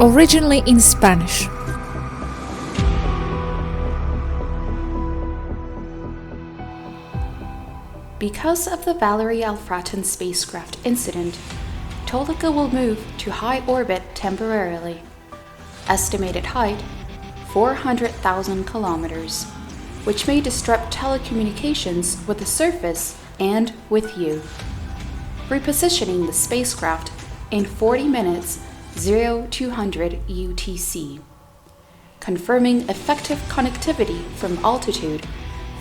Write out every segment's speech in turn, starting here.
Originally in Spanish. Because of the Valerie Alfratan spacecraft incident, Taygetan will move to high orbit temporarily. Estimated height 400,000 kilometers, which may disrupt telecommunications with the surface and with you. Repositioning the spacecraft in 40 minutes 0200 UTC. Confirming effective connectivity from altitude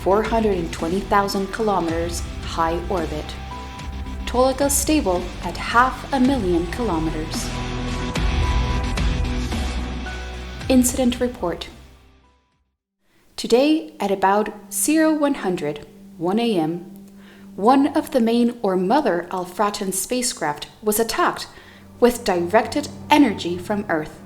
420,000 kilometers high orbit. Taygetan stable at 500,000 kilometers. Incident report. Today at about 0100, 1 a.m., one of the main or mother Alfratan spacecraft was attacked with directed energy from Earth.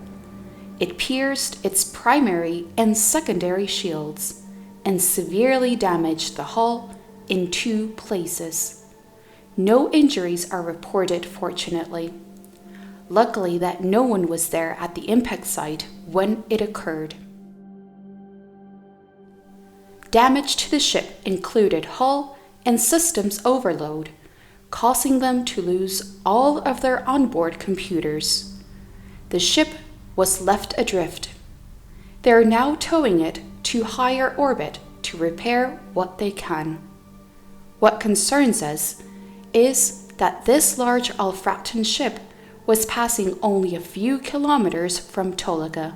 It pierced its primary and secondary shields and severely damaged the hull in 2 places. No injuries are reported, fortunately. Luckily that no one was there at the impact site when it occurred. Damage to the ship included hull and systems overload, causing them to lose all of their onboard computers. The ship was left adrift. They are now towing it to higher orbit to repair what they can. What concerns us is that this large Alfratan ship was passing only a few kilometers from Taygetan,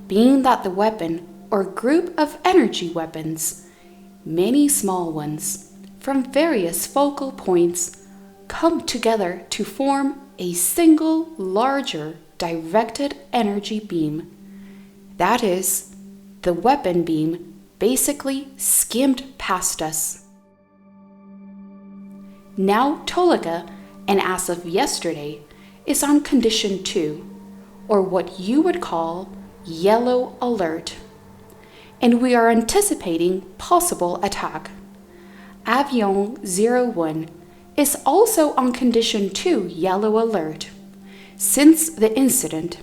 being that the weapon or group of energy weapons, many small ones, from various focal points, come together to form a single larger directed energy beam. That is, the weapon beam basically skimmed past us. Now Taygetan, and as of yesterday, is on condition 2, or what you would call yellow alert, and we are anticipating possible attack. Avion 01 is also on condition 2 yellow alert since the incident.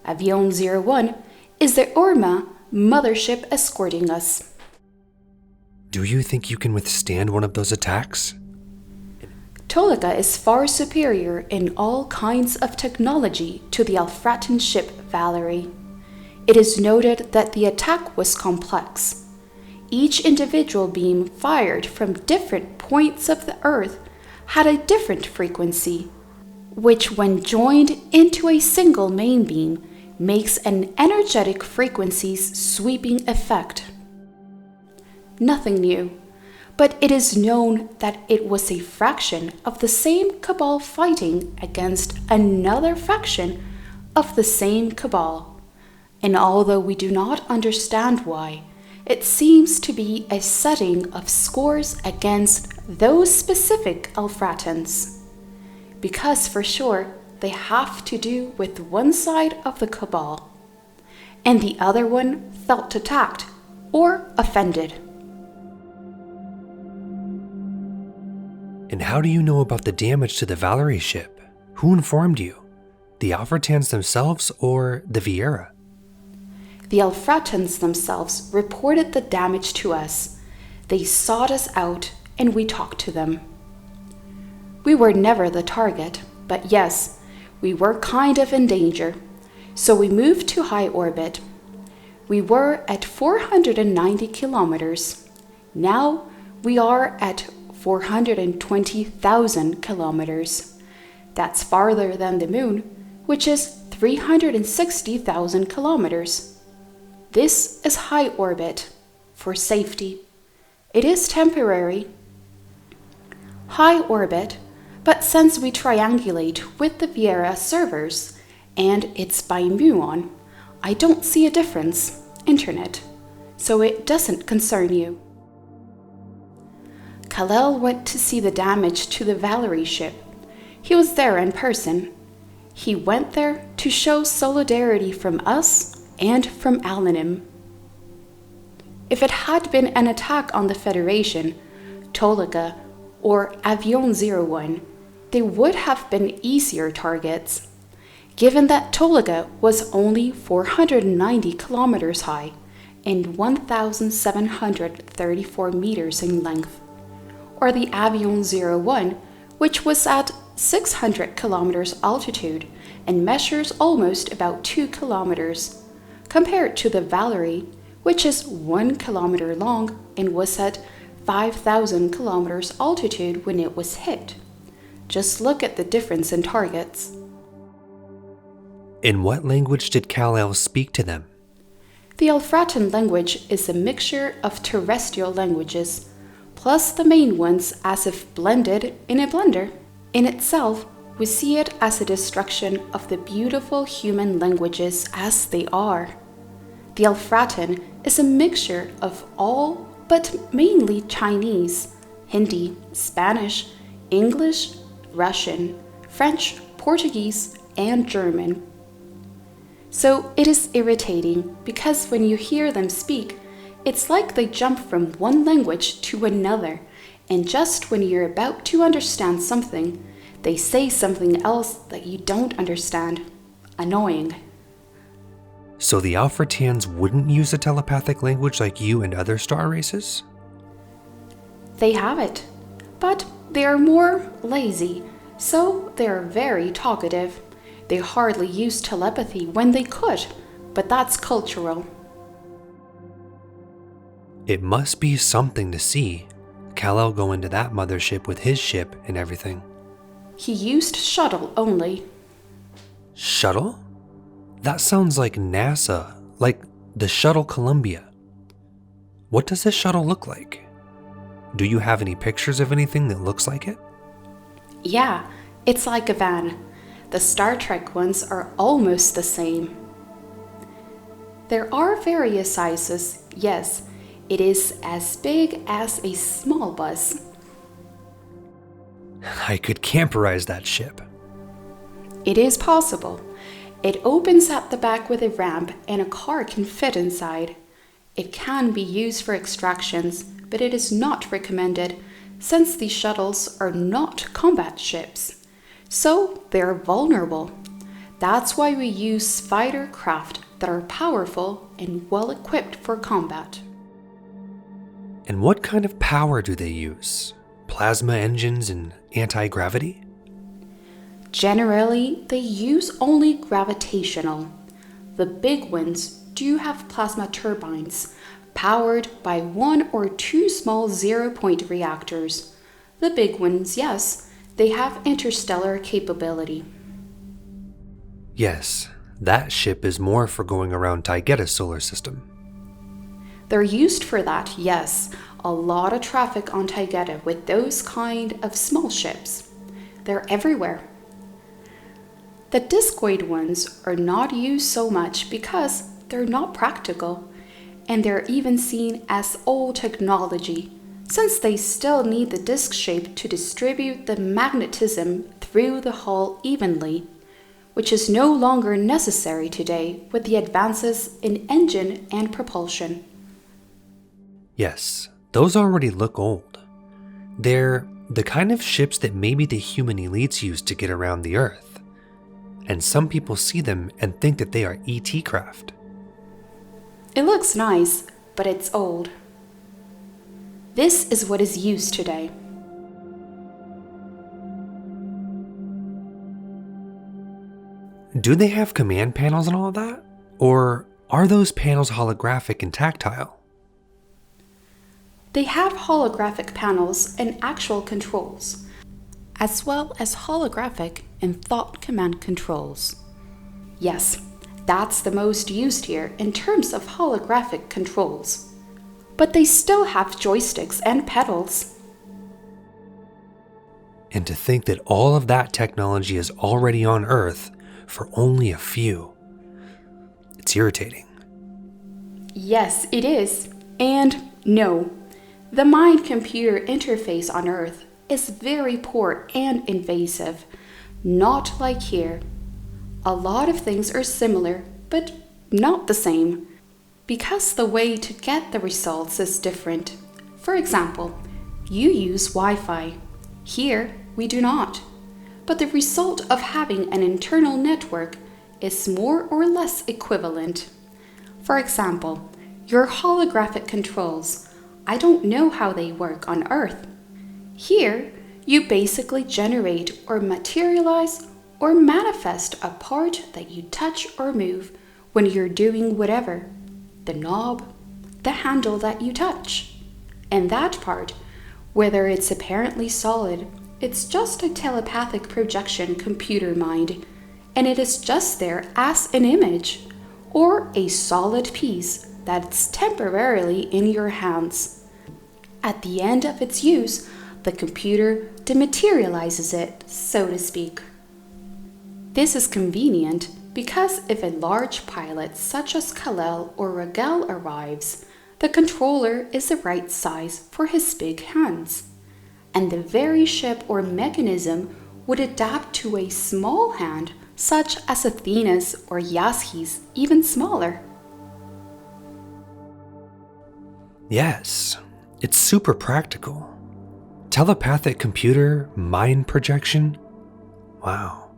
Avion 01 is the Orma mothership escorting us. Do you think you can withstand one of those attacks? Taygetan is far superior in all kinds of technology to the Alfratan ship Valerie. It is noted that the attack was complex. Each individual beam fired from different points of the Earth had a different frequency, which when joined into a single main beam makes an energetic frequencies sweeping effect. Nothing new, but it is known that it was a fraction of the same cabal fighting against another faction of the same cabal. And although we do not understand why, it seems to be a setting of scores against those specific Alfratans. Because for sure, they have to do with one side of the cabal, and the other one felt attacked or offended. And how do you know about the damage to the Valerie ship? Who informed you? The Alfratans themselves or the Viera? The Alfratans themselves reported the damage to us. They sought us out and we talked to them. We were never the target, but yes, we were kind of in danger, so we moved to high orbit. We were at 490 kilometers. Now we are at 420,000 kilometers. That's farther than the moon, which is 360,000 kilometers. This is high orbit for safety. It is temporary. High orbit, but since we triangulate with the Viera servers and it's by muon, I don't see a difference, internet, so it doesn't concern you. Kal-El went to see the damage to the Valerie ship. He was there in person. He went there to show solidarity from us and from Alanim. If it had been an attack on the Federation, Taygetan, or Avion 01, they would have been easier targets. Given that Tolga was only 490 kilometers high and 1,734 meters in length, or the Avion 01, which was at 600 kilometers altitude and measures almost about 2 kilometers, compared to the Valerie, which is 1 kilometer long and was at 5,000 kilometers altitude when it was hit. Just look at the difference in targets. In what language did Kal-El speak to them? The Alfratan language is a mixture of terrestrial languages, plus the main ones as if blended in a blender. In itself, we see it as a destruction of the beautiful human languages as they are. The Alfratan is a mixture of all but mainly Chinese, Hindi, Spanish, English, Russian, French, Portuguese, and German. So it is irritating because when you hear them speak, it's like they jump from one language to another, and just when you're about to understand something, they say something else that you don't understand. Annoying. So the Alfratans wouldn't use a telepathic language like you and other star races? They have it, but they are more lazy, so they are very talkative. They hardly use telepathy when they could, but that's cultural. It must be something to see. Kal-El go into that mothership with his ship and everything. He used shuttle only. Shuttle? That sounds like NASA, like the shuttle Columbia. What does this shuttle look like? Do you have any pictures of anything that looks like it? Yeah, it's like a van. The Star Trek ones are almost the same. There are various sizes, yes. It is as big as a small bus. I could camperize that ship. It is possible. It opens at the back with a ramp and a car can fit inside. It can be used for extractions, but it is not recommended since these shuttles are not combat ships. So they are vulnerable. That's why we use fighter craft that are powerful and well equipped for combat. And what kind of power do they use? Plasma engines and anti-gravity? Generally, they use only gravitational. The big ones do have plasma turbines, powered by 1 or 2 small zero-point reactors. The big ones, yes, they have interstellar capability. Yes, that ship is more for going around Taygetta's solar system. They're used for that, yes. A lot of traffic on Taygeta with those kind of small ships. They're everywhere. The discoid ones are not used so much because they're not practical, and they're even seen as old technology, since they still need the disc shape to distribute the magnetism through the hull evenly, which is no longer necessary today with the advances in engine and propulsion. Yes, those already look old. They're the kind of ships that maybe the human elites use to get around the Earth. And some people see them and think that they are ET craft. It looks nice, but it's old. This is what is used today. Do they have command panels and all of that? Or are those panels holographic and tactile? They have holographic panels and actual controls, as well as holographic and thought command controls. Yes, that's the most used here in terms of holographic controls. But they still have joysticks and pedals. And to think that all of that technology is already on Earth for only a few. It's irritating. Yes, it is. And no, the mind-computer interface on Earth is very poor and invasive, not like here. A lot of things are similar, but not the same, because the way to get the results is different. For example, you use Wi-Fi. Here, we do not. but the result of having an internal network is more or less equivalent. For example, your holographic controls. I don't know how they work on Earth. Here, you basically generate or materialize or manifest a part that you touch or move when you're doing whatever. The knob, the handle that you touch. And that part, whether it's apparently solid, it's just a telepathic projection computer mind, and it is just there as an image, or a solid piece that's temporarily in your hands. At the end of its use, the computer dematerializes it, so to speak. This is convenient because if a large pilot such as Kal-El or Rigel arrives, the controller is the right size for his big hands, and the very ship or mechanism would adapt to a small hand such as Athena's or Yashi's, even smaller. Yes, it's super practical. Telepathic computer mind projection? Wow.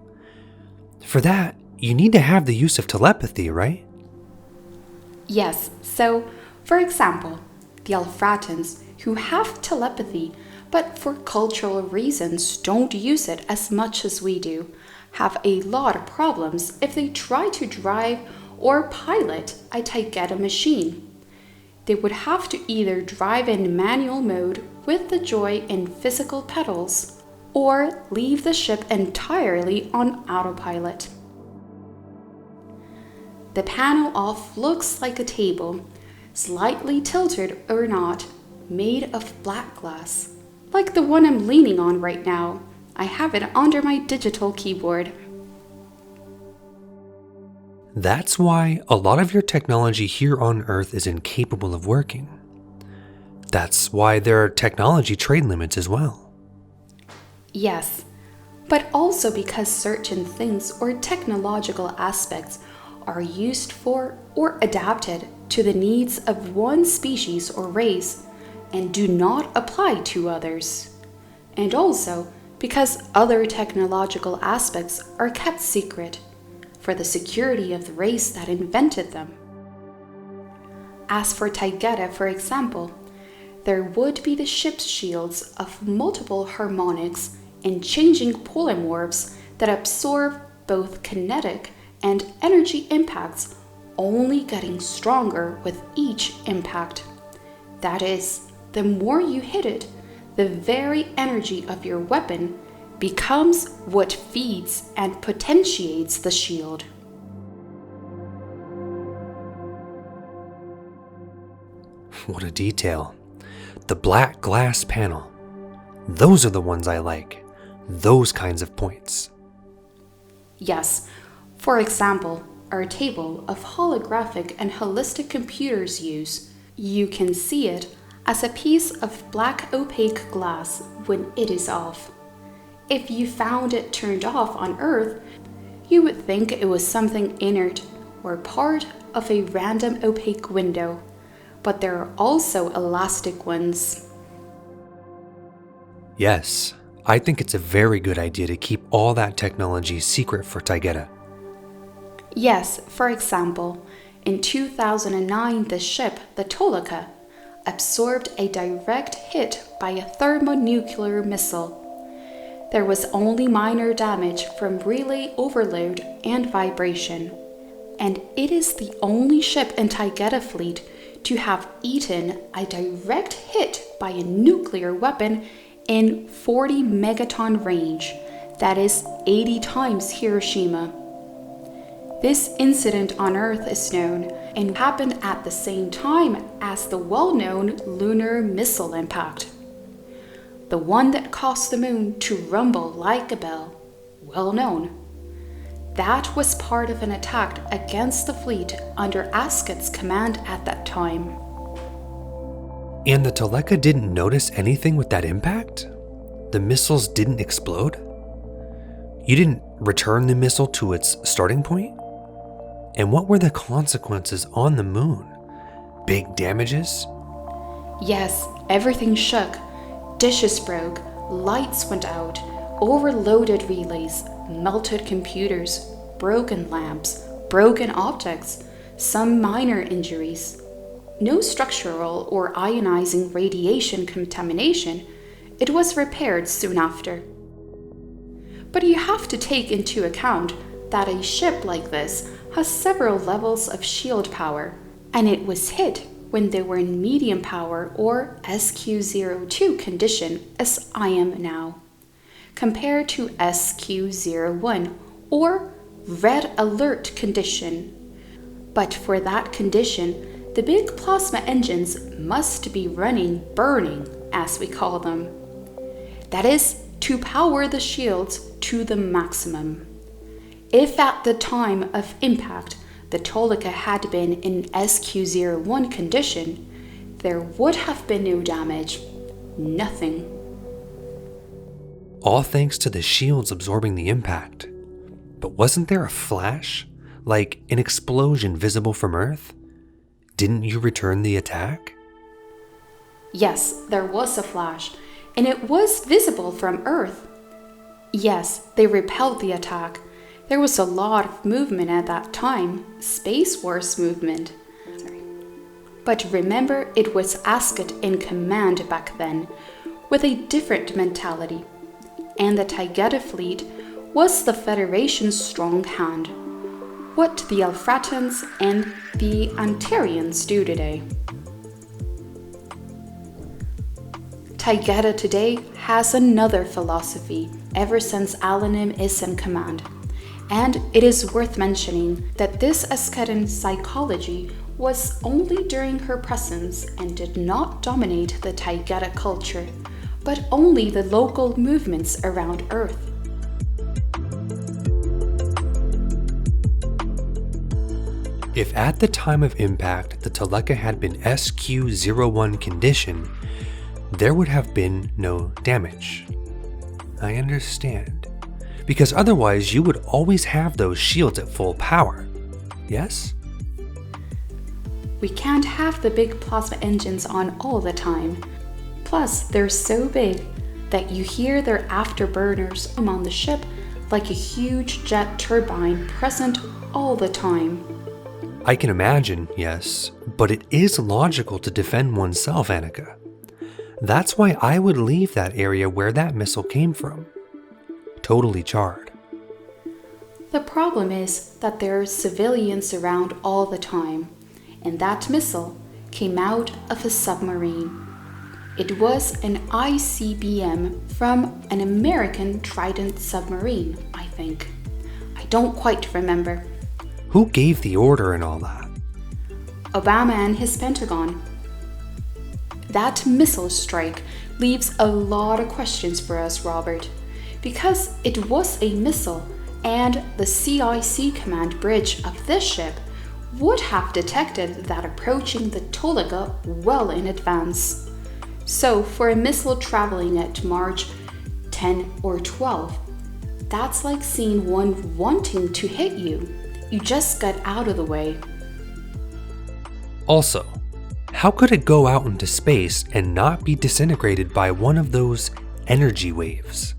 For that, you need to have the use of telepathy, right? Yes, so, for example, the Alfratans, who have telepathy, but for cultural reasons don't use it as much as we do, have a lot of problems if they try to drive or pilot a Taygeta machine. They would have to either drive in manual mode with the joy in physical pedals, or leave the ship entirely on autopilot. The panel off looks like a table, slightly tilted or not, made of black glass, like the one I'm leaning on right now. I have it under my digital keyboard. That's why a lot of your technology here on Earth is incapable of working. That's why there are technology trade limits as well. Yes, but also because certain things or technological aspects are used for or adapted to the needs of one species or race and do not apply to others. And also because other technological aspects are kept secret for the security of the race that invented them. As for Taygeta, for example, there would be the ship's shields of multiple harmonics and changing polymorphs that absorb both kinetic and energy impacts, only getting stronger with each impact. That is, the more you hit it, the very energy of your weapon becomes what feeds and potentiates the shield. What a detail. The black glass panel. Those are the ones I like. Those kinds of points. Yes, for example, our table of holographic and holistic computers use, you can see it as a piece of black opaque glass when it is off. If you found it turned off on Earth, you would think it was something inert or part of a random opaque window, but there are also elastic ones. Yes, I think it's a very good idea to keep all that technology secret for Taygeta. Yes, for example, in 2009 the ship, the Tolaka, absorbed a direct hit by a thermonuclear missile. There was only minor damage from relay overload and vibration, and it is the only ship in Taygeta fleet to have eaten a direct hit by a nuclear weapon in 40 megaton range, that is 80 times Hiroshima. This incident on Earth is known and happened at the same time as the well-known lunar missile impact. The one that caused the moon to rumble like a bell, well known. That was part of an attack against the fleet under Asket's command at that time. And the Toleka didn't notice anything with that impact? The missiles didn't explode? You didn't return the missile to its starting point? And what were the consequences on the moon? Big damages? Yes, everything shook. Dishes broke, lights went out, overloaded relays, melted computers, broken lamps, broken objects, some minor injuries. No structural or ionizing radiation contamination. It was repaired soon after. But you have to take into account that a ship like this has several levels of shield power, and it was hit when they were in medium power or SQ02 condition as I am now, compared to SQ01 or red alert condition. But for that condition, the big plasma engines must be burning, as we call them. That is, to power the shields to the maximum. If at the time of impact the Tolika had been in SQ01 condition, there would have been no damage. Nothing. All thanks to the shields absorbing the impact. But wasn't there a flash? Like an explosion visible from Earth? Didn't you return the attack? Yes, there was a flash, and it was visible from Earth. Yes, they repelled the attack. There was a lot of movement at that time, Space Wars movement. But remember, it was Ascot in command back then, with a different mentality. And the Taygeta fleet was the Federation's strong hand. What the Alfratans and the Antarians do today. Taygeta today has another philosophy ever since Alanim is in command. And it is worth mentioning that this Ascetan psychology was only during her presence and did not dominate the Taygeta culture, but only the local movements around Earth. If at the time of impact the Tolika had been SQ01 condition, there would have been no damage. I understand. Because otherwise you would always have those shields at full power. Yes? We can't have the big plasma engines on all the time. Plus, they're so big that you hear their afterburners on the ship like a huge jet turbine present all the time. I can imagine, yes, but it is logical to defend oneself, Aneeka. That's why I would leave that area where that missile came from. Totally charred. The problem is that there are civilians around all the time, and that missile came out of a submarine. It was an ICBM from an American Trident submarine, I think. I don't quite remember. Who gave the order and all that? Obama and his Pentagon. That missile strike leaves a lot of questions for us, Robert, because it was a missile, and the CIC command bridge of this ship would have detected that approaching the Tolika well in advance. So for a missile traveling at Mach 10 or 12, that's like seeing one wanting to hit you. You just got out of the way. Also, how could it go out into space and not be disintegrated by one of those energy waves?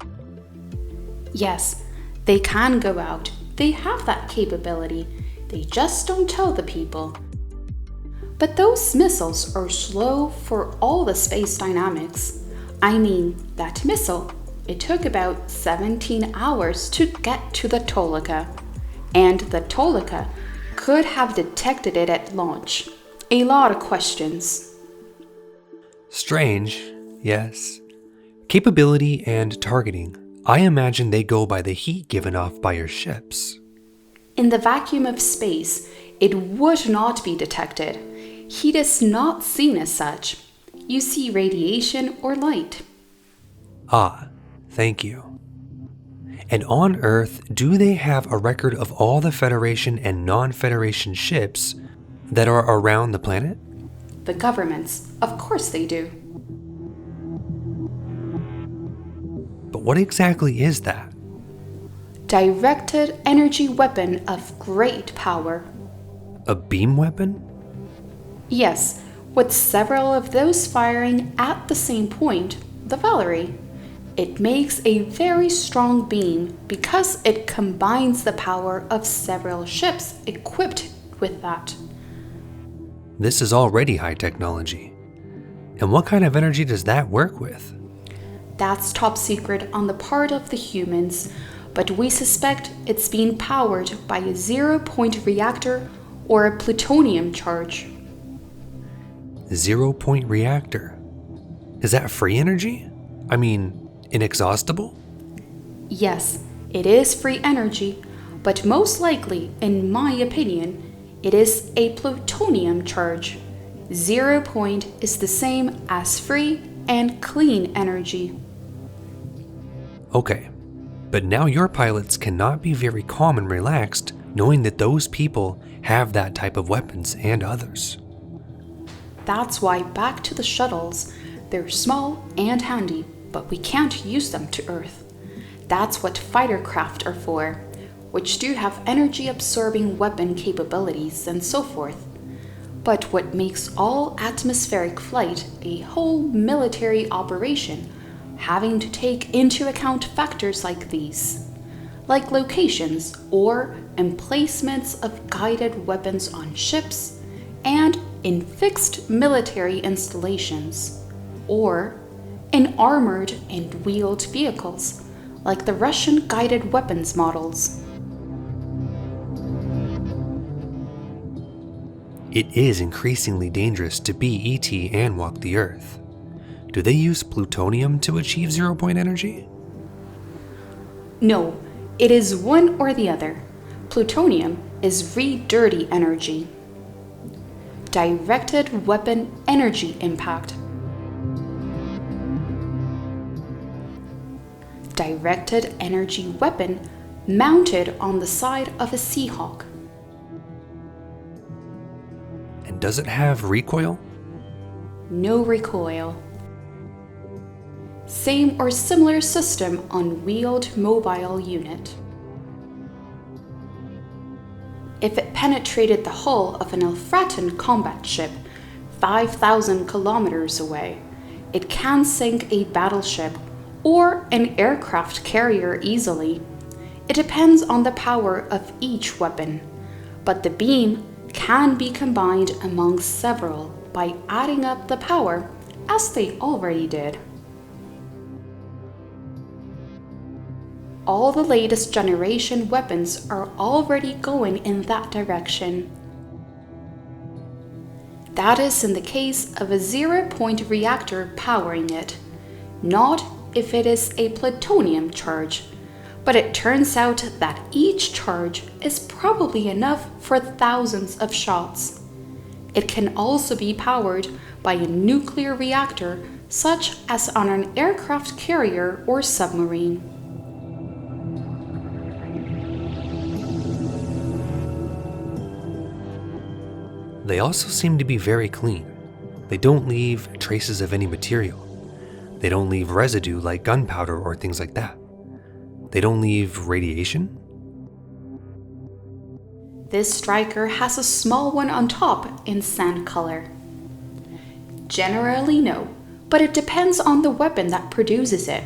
Yes, they can go out. They have that capability. They just don't tell the people. But those missiles are slow for all the space dynamics. I mean, that missile, it took about 17 hours to get to the Tolika. And the Tolika could have detected it at launch. A lot of questions. Strange, yes. Capability and targeting. I imagine they go by the heat given off by your ships. In the vacuum of space, it would not be detected. Heat is not seen as such. You see radiation or light. Ah, thank you. And on Earth, do they have a record of all the Federation and non-Federation ships that are around the planet? The governments, of course they do. But what exactly is that? Directed energy weapon of great power. A beam weapon? Yes, with several of those firing at the same point, the Valerie. It makes a very strong beam because it combines the power of several ships equipped with that. This is already high technology. And what kind of energy does that work with? That's top secret on the part of the humans, but we suspect it's being powered by a zero-point reactor or a plutonium charge. 0-point reactor. Is that free energy? I mean, inexhaustible? Yes, it is free energy, but most likely, in my opinion, it is a plutonium charge. 0 point is the same as free and clean energy. Okay, but now your pilots cannot be very calm and relaxed knowing that those people have that type of weapons and others. That's why back to the shuttles, they're small and handy, but we can't use them to Earth. That's what fighter craft are for, which do have energy-absorbing weapon capabilities and so forth. But what makes all atmospheric flight a whole military operation, having to take into account factors like these, like locations or emplacements of guided weapons on ships and in fixed military installations, or in armored and wheeled vehicles, like the Russian guided weapons models. It is increasingly dangerous to be ET and walk the Earth. Do they use plutonium to achieve 0-point energy? No, it is one or the other. Plutonium is re-dirty energy. Directed weapon energy impact. Directed energy weapon mounted on the side of a Seahawk. And does it have recoil? No recoil. Same or similar system on wheeled mobile unit. If it penetrated the hull of an Alfratan combat ship 5,000 kilometers away, it can sink a battleship or an aircraft carrier easily. It depends on the power of each weapon, but the beam can be combined among several by adding up the power, as they already did. All the latest generation weapons are already going in that direction. That is in the case of a 0-point reactor powering it, not if it is a plutonium charge, but it turns out that each charge is probably enough for thousands of shots. It can also be powered by a nuclear reactor, such as on an aircraft carrier or submarine. They also seem to be very clean. They don't leave traces of any material. They don't leave residue like gunpowder or things like that. They don't leave radiation? This striker has a small one on top in sand color. Generally no, but it depends on the weapon that produces it.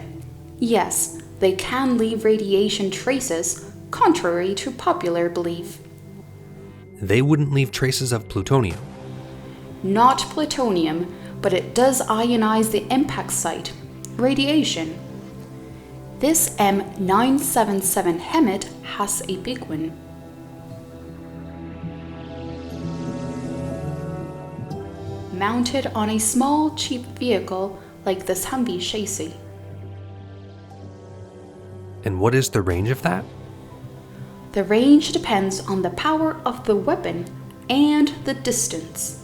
Yes, they can leave radiation traces, contrary to popular belief. They wouldn't leave traces of plutonium. Not plutonium, but it does ionize the impact site, radiation. This M977 HEMT has a big one. Mounted on a small, cheap vehicle like this Humvee chassis. And what is the range of that? The range depends on the power of the weapon and the distance.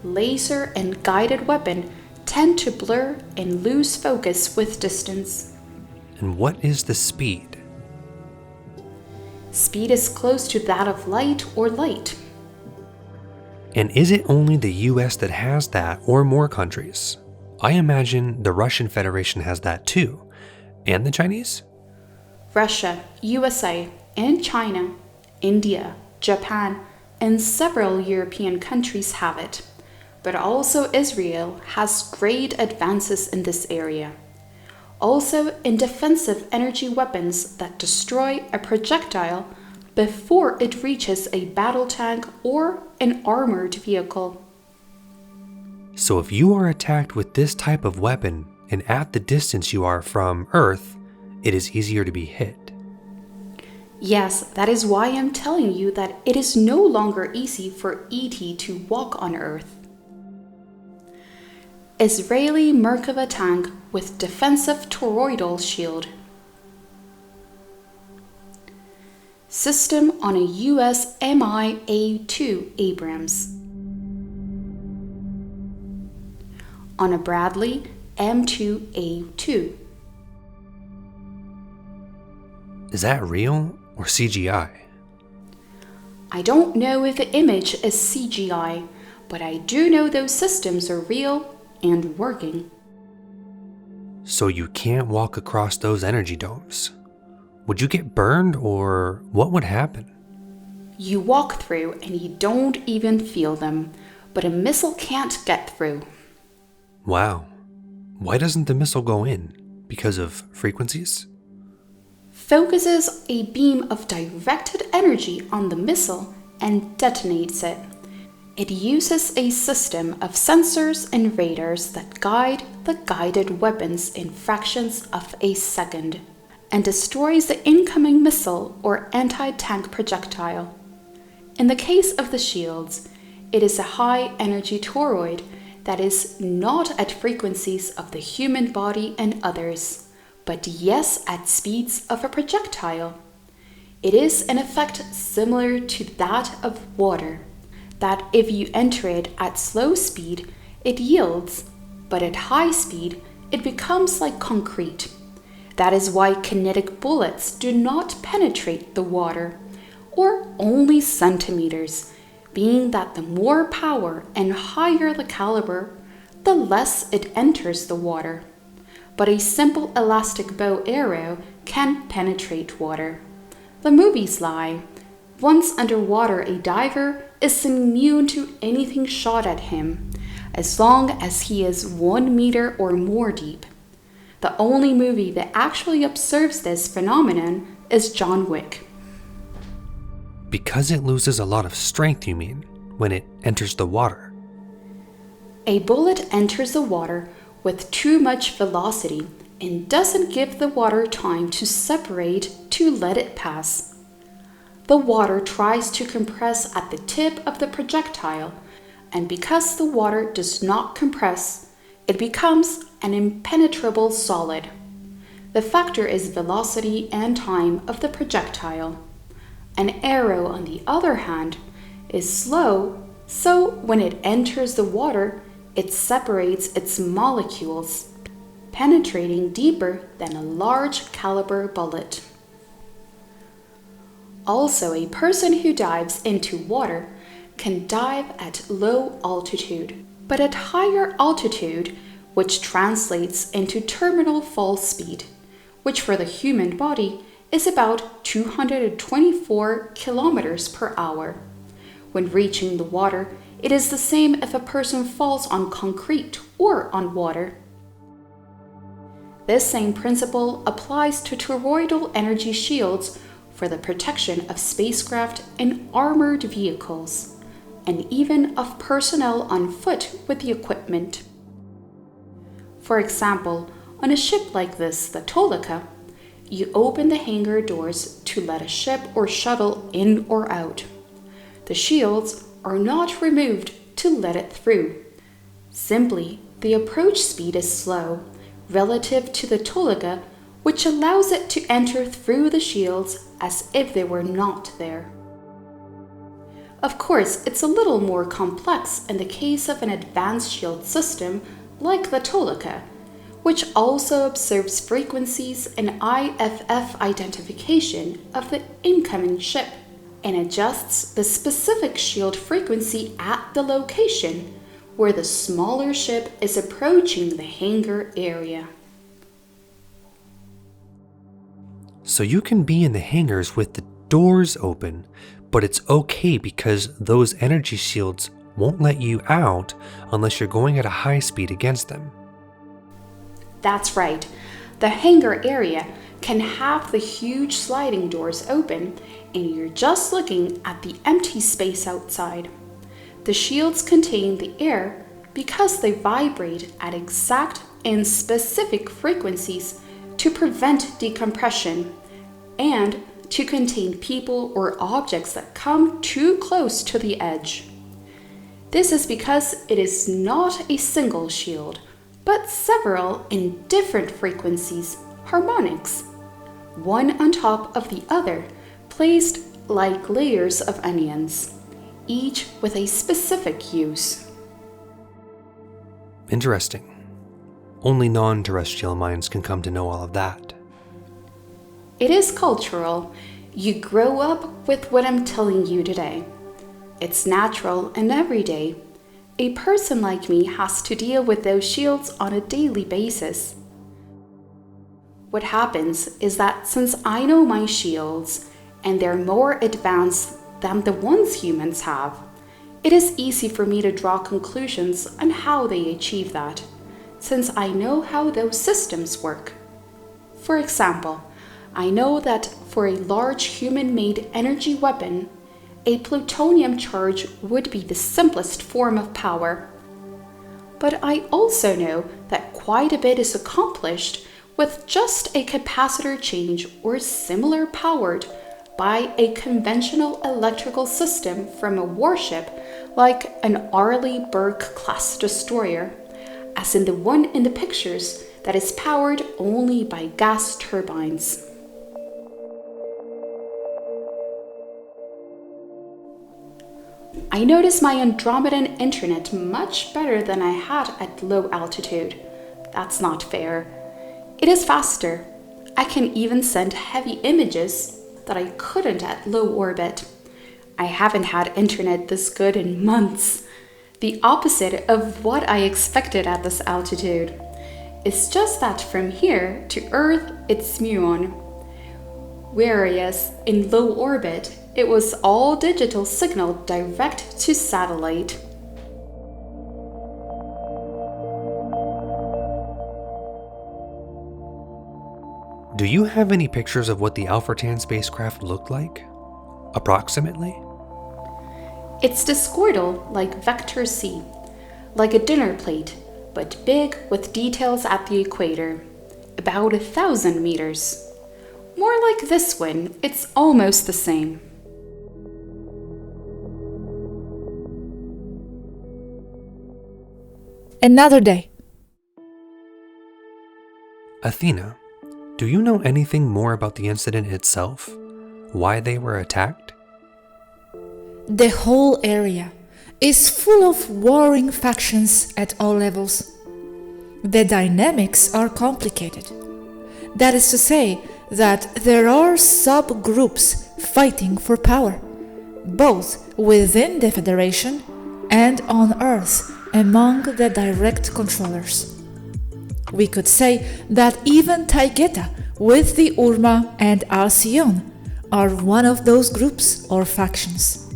Laser and guided weapon tend to blur and lose focus with distance. And what is the speed? Speed is close to that of light or light. And is it only the US that has that, or more countries? I imagine the Russian Federation has that too. And the Chinese? Russia, USA, and China, India, Japan, and several European countries have it. But also Israel has great advances in this area. also in defensive energy weapons that destroy a projectile before it reaches a battle tank or an armored vehicle. So if you are attacked with this type of weapon and at the distance you are from Earth, it is easier to be hit. Yes, that is why I'm telling you that it is no longer easy for ET to walk on Earth. Israeli Merkava tank with defensive toroidal shield. System on a US Mi-A2 Abrams. On a Bradley M2A2. Is that real or CGI? I don't know if the image is CGI, but I do know those systems are real and working. So you can't walk across those energy domes. Would you get burned or what would happen? You walk through and you don't even feel them, but a missile can't get through. Wow. Why doesn't the missile go in? Because of frequencies? Focuses a beam of directed energy on the missile and detonates it. It uses a system of sensors and radars that guide the guided weapons in fractions of a second and destroys the incoming missile or anti-tank projectile. In the case of the shields, it is a high-energy toroid that is not at frequencies of the human body and others, but yes at speeds of a projectile. It is in effect similar to that of water, that if you enter it at slow speed, it yields, but at high speed, it becomes like concrete. That is why kinetic bullets do not penetrate the water, or only centimeters, being that the more power and higher the caliber, the less it enters the water. But a simple elastic bow arrow can penetrate water. The movies lie. Once underwater, a diver is immune to anything shot at him, as long as he is 1 meter or more deep. The only movie that actually observes this phenomenon is John Wick. Because it loses a lot of strength, you mean, when it enters the water? A bullet enters the water with too much velocity and doesn't give the water time to separate to let it pass. The water tries to compress at the tip of the projectile, and because the water does not compress, it becomes an impenetrable solid. The factor is velocity and time of the projectile. An arrow, on the other hand, is slow, so when it enters the water, it separates its molecules, penetrating deeper than a large caliber bullet. Also, a person who dives into water can dive at low altitude, but at higher altitude, which translates into terminal fall speed, which for the human body is about 224 kilometers per hour. When reaching the water, it is the same if a person falls on concrete or on water. This same principle applies to toroidal energy shields for the protection of spacecraft and armored vehicles, and even of personnel on foot with the equipment. For example, on a ship like this, the Tolika, you open the hangar doors to let a ship or shuttle in or out. The shields are not removed to let it through. Simply, the approach speed is slow relative to the Tolika, which allows it to enter through the shields as if they were not there. Of course, it's a little more complex in the case of an advanced shield system like the Tolika, which also observes frequencies and IFF identification of the incoming ship and adjusts the specific shield frequency at the location where the smaller ship is approaching the hangar area. So you can be in the hangars with the doors open, but it's okay because those energy shields won't let you out unless you're going at a high speed against them. That's right. The hangar area can have the huge sliding doors open, and you're just looking at the empty space outside. The shields contain the air because they vibrate at exact and specific frequencies to prevent decompression and to contain people or objects that come too close to the edge. This is because it is not a single shield, but several in different frequencies, harmonics, one on top of the other, placed like layers of onions, each with a specific use. Interesting. Only non-terrestrial minds can come to know all of that. It is cultural. You grow up with what I'm telling you today. It's natural and everyday. A person like me has to deal with those shields on a daily basis. What happens is that since I know my shields, and they're more advanced than the ones humans have, it is easy for me to draw conclusions on how they achieve that, since I know how those systems work. For example, I know that for a large human-made energy weapon, a plutonium charge would be the simplest form of power. But I also know that quite a bit is accomplished with just a capacitor change or similar powered by a conventional electrical system from a warship like an Arleigh Burke-class destroyer, as in the one in the pictures that is powered only by gas turbines. I notice my Andromedan internet much better than I had at low altitude. That's not fair. It is faster. I can even send heavy images that I couldn't at low orbit. I haven't had internet this good in months. The opposite of what I expected at this altitude. It's just that from here to Earth, it's muon. Whereas in low orbit, it was all digital signal direct to satellite. Do you have any pictures of what the Alfratan spacecraft looked like? Approximately? It's discoidal like Vector C, like a dinner plate, but big with details at the equator, about 1,000 meters. More like this one, it's almost the same. Another day. Athena, do you know anything more about the incident itself? Why they were attacked? The whole area is full of warring factions at all levels. The dynamics are complicated. That is to say that there are subgroups fighting for power, both within the Federation and on Earth among the direct controllers. We could say that even Taygeta with the Urma and Alcyon are one of those groups or factions.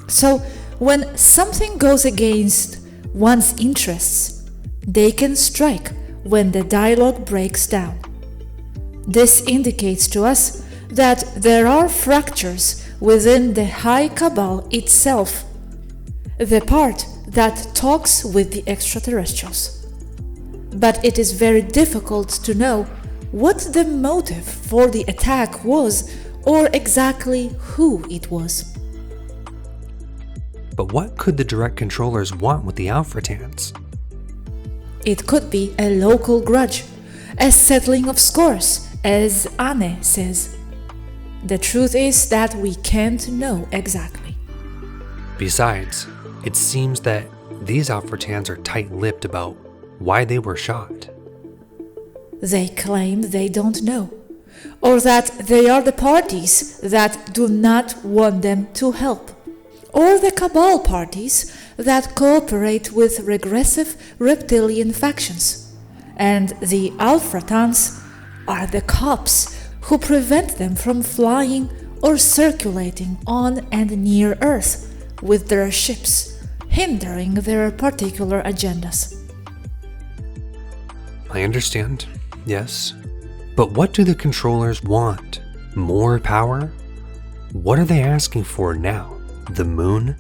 So when something goes against one's interests, they can strike when the dialogue breaks down. This indicates to us that there are fractures within the High Cabal itself, the part that talks with the extraterrestrials. But it is very difficult to know what the motive for the attack was or exactly who it was. But what could the direct controllers want with the Alfratans? It could be a local grudge, a settling of scores, as Anne says. The truth is that we can't know exactly. Besides, it seems that these Alfratans are tight-lipped about why they were shot. They claim they don't know, or that they are the parties that do not want them to help, or the Cabal parties that cooperate with regressive reptilian factions, and the Alfratans are the cops who prevent them from flying or circulating on and near Earth with their ships, hindering their particular agendas. I understand. Yes, but what do the controllers want? More power? What are they asking for now? The moon?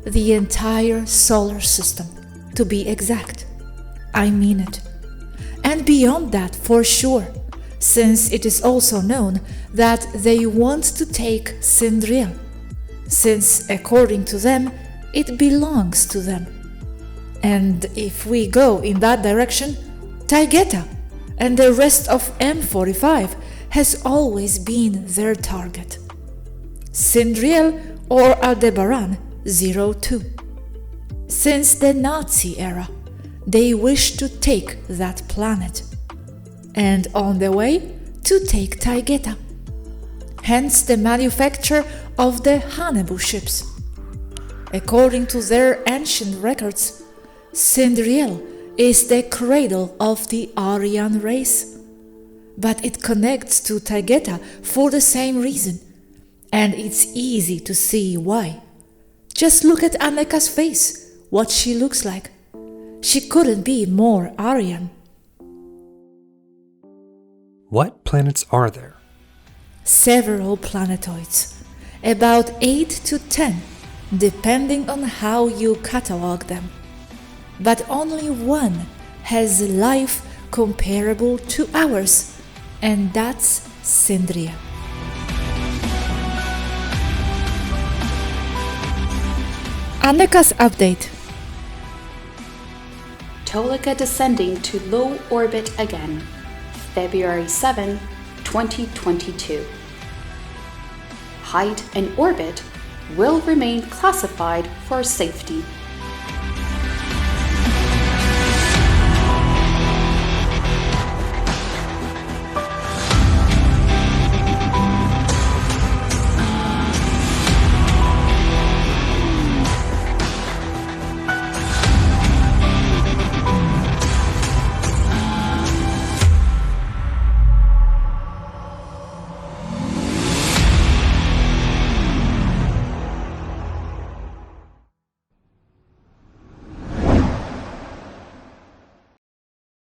The entire solar system, to be exact. I mean it. And beyond that for sure, since it is also known that they want to take Sindriel, since according to them, it belongs to them. And if we go in that direction, Taygeta and the rest of M45 has always been their target. Sindriel or Aldebaran 02. Since the Nazi era, they wish to take that planet, and on the way to take Taygeta. Hence the manufacture of the Hanebu ships. According to their ancient records, Sindriel is the cradle of the Aryan race, but it connects to Taygeta for the same reason, and it's easy to see why. Just look at Aneeka's face, what she looks like. She couldn't be more Aryan. What planets are there? Several planetoids, about 8 to 10, depending on how you catalog them. But only one has life comparable to ours, and that's Sindria. Aneeka's update. Tolika descending to low orbit again, February 7, 2022. Height and orbit will remain classified for safety.